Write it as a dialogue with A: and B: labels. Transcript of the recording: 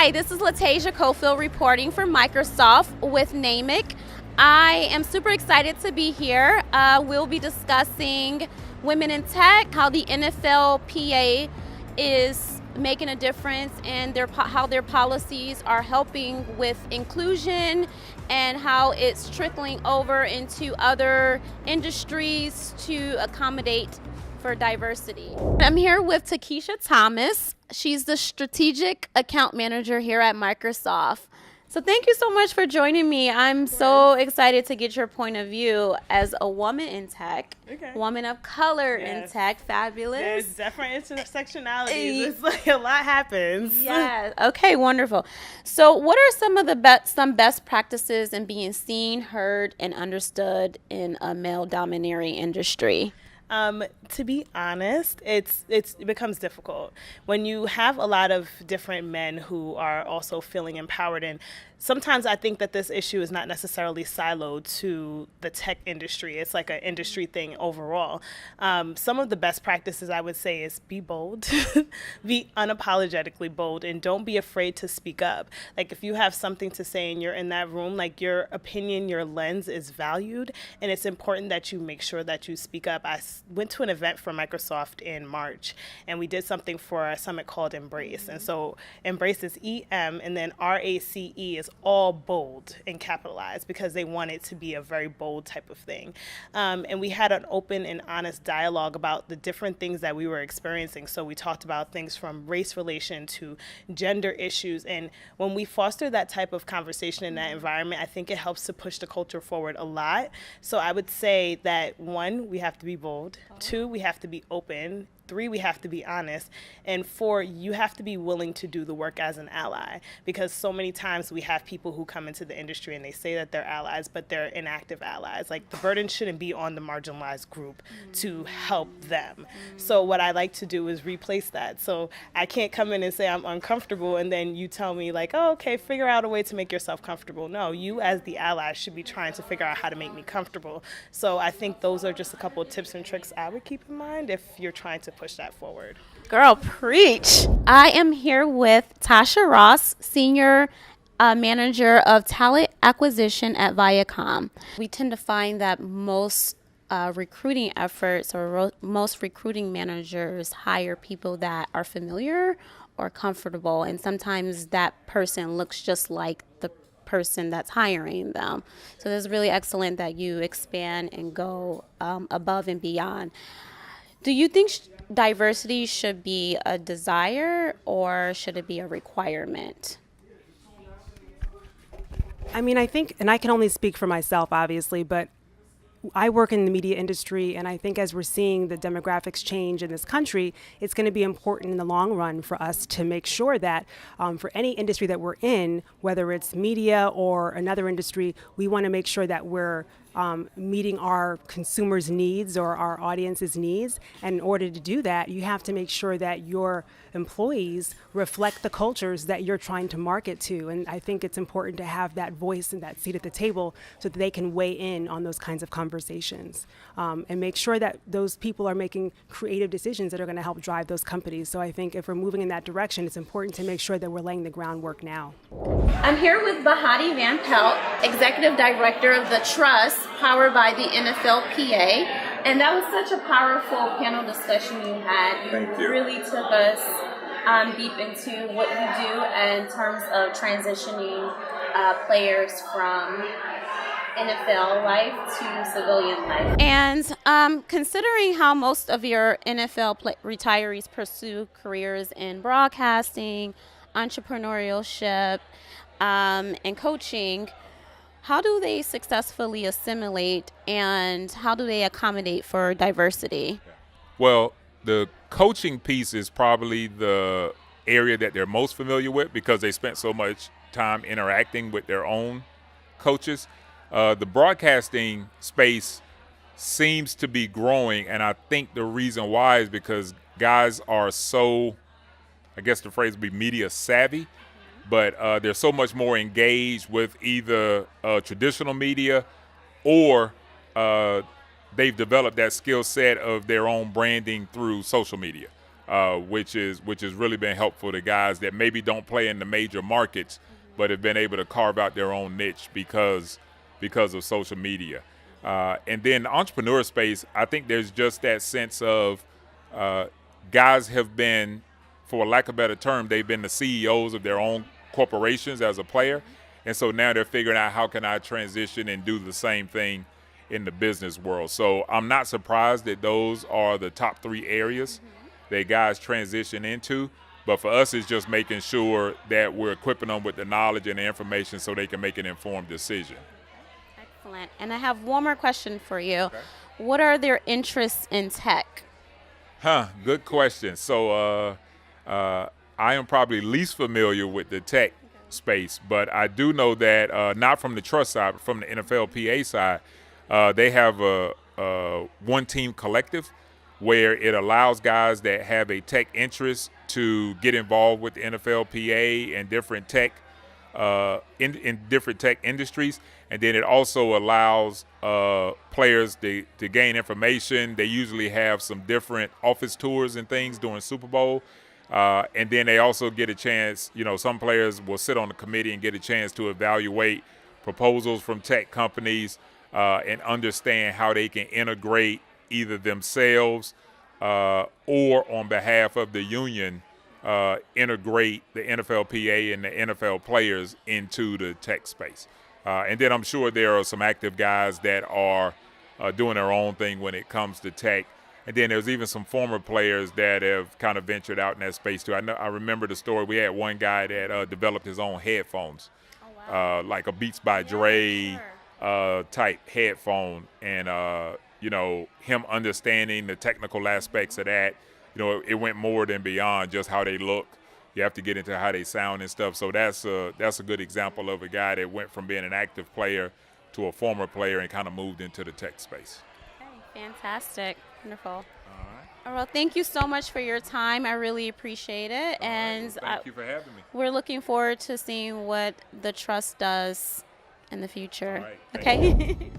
A: Hi, this is LaTasia Cofield reporting for Microsoft with NAMIC. I am super excited to be here. We'll be discussing women in tech, how the NFLPA is making a difference and how their policies are helping with inclusion and how it's trickling over into other industries to accommodate for diversity. I'm here with Takesha Thomas. She's the Strategic Account Manager here at Microsoft. So thank you so much for joining me. I'm so excited to get your point of view as a woman in tech, woman of color in tech, fabulous.
B: There's different intersectionalities. It's like a lot happens.
A: Yeah. Okay, wonderful. So what are some of the some best practices in being seen, heard, and understood in a male-dominated industry?
B: To be honest, it becomes difficult when you have a lot of different men who are also feeling empowered. And sometimes I think that this issue is not necessarily siloed to the tech industry. It's like an industry thing overall. Some of the best practices I would say is be bold, be unapologetically bold, and don't be afraid to speak up. Like if you have something to say and you're in that room, like your opinion, your lens is valued, and it's important that you make sure that you speak up. I went to an event for Microsoft in March, and we did something for a summit called Embrace. And so Embrace is EM, and then RACE is all bold and capitalized because they want it to be a very bold type of thing. And we had an open and honest dialogue about the different things that we were experiencing. So we talked about things from race relation to gender issues. And when we foster that type of conversation in that environment, I think it helps to push the culture forward a lot. So I would say that 1, we have to be bold. 2, we have to be open. 3, we have to be honest. And 4, you have to be willing to do the work as an ally, because so many times we have people who come into the industry and they say that they're allies, but they're inactive allies. Like the burden shouldn't be on the marginalized group to help them. So what I like to do is replace that. So I can't come in and say I'm uncomfortable and then you tell me like, oh, okay, figure out a way to make yourself comfortable. No, you as the ally should be trying to figure out how to make me comfortable. So I think those are just a couple of tips and tricks I would keep in mind if you're trying to push that forward.
A: Girl, preach. I am here with Tasha Ross, Senior Manager of Talent Acquisition at Viacom. We tend to find that most recruiting efforts or most recruiting managers hire people that are familiar or comfortable, and sometimes that person looks just like the person that's hiring them. So it's really excellent that you expand and go above and beyond. Do you think diversity should be a desire or should it be a requirement?
C: I mean, I think, and I can only speak for myself, obviously, but I work in the media industry, and I think as we're seeing the demographics change in this country, it's going to be important in the long run for us to make sure that for any industry that we're in, whether it's media or another industry, we want to make sure that we're meeting our consumers' needs or our audience's needs. And in order to do that, you have to make sure that your employees reflect the cultures that you're trying to market to. And I think it's important to have that voice and that seat at the table so that they can weigh in on those kinds of conversations and make sure that those people are making creative decisions that are going to help drive those companies. So I think if we're moving in that direction, it's important to make sure that we're laying the groundwork now.
A: I'm here with Bahati Van Pelt, Executive Director of the Trust, powered by the NFLPA. And that was such a powerful panel discussion you had.
D: Thank you.
A: Really took us deep into what you do in terms of transitioning players from NFL life to civilian life. And considering how most of your NFL retirees pursue careers in broadcasting, entrepreneurship, and coaching, how do they successfully assimilate and how do they accommodate for diversity?
D: Well, the coaching piece is probably the area that they're most familiar with because they spent so much time interacting with their own coaches. The broadcasting space seems to be growing, and I think the reason why is because guys are so, I guess the phrase would be media savvy, but they're so much more engaged with either traditional media or they've developed that skill set of their own branding through social media. which has really been helpful to guys that maybe don't play in the major markets, but have been able to carve out their own niche because of social media. And then the entrepreneur space, I think there's just that sense of guys have been, for lack of a better term, they've been the CEOs of their own corporations as a player. And so now they're figuring out, how can I transition and do the same thing in the business world? So I'm not surprised that those are the top 3 areas that guys transition into. But for us, it's just making sure that we're equipping them with the knowledge and the information so they can make an informed decision.
A: Excellent. And I have one more question for you.
D: Okay.
A: What are their interests in tech?
D: Good question. So I am probably least familiar with the tech space, but I do know that not from the trust side, but from the NFLPA side, they have a one-team collective where it allows guys that have a tech interest to get involved with the NFLPA and different tech in different tech industries. And then it also allows players to gain information. They usually have some different office tours and things during Super Bowl. And then they also get a chance, some players will sit on the committee and get a chance to evaluate proposals from tech companies and understand how they can integrate either themselves or on behalf of the union, integrate the NFLPA and the NFL players into the tech space. And then I'm sure there are some active guys that are doing their own thing when it comes to tech. And then there's even some former players that have kind of ventured out in that space too. I remember the story. We had one guy that developed his own headphones, like a Beats by Dre type headphone. And, him understanding the technical aspects of that, it went more than beyond just how they look. You have to get into how they sound and stuff. So that's a good example of a guy that went from being an active player to a former player and kind of moved into the tech space.
A: Okay, fantastic. Wonderful.
D: All right.
A: Well, thank you so much for your time. I really appreciate it.
D: All
A: and
D: right. Well, thank you for having me.
A: We're looking forward to seeing what the trust does in the future.
D: All right. Thank
A: Okay.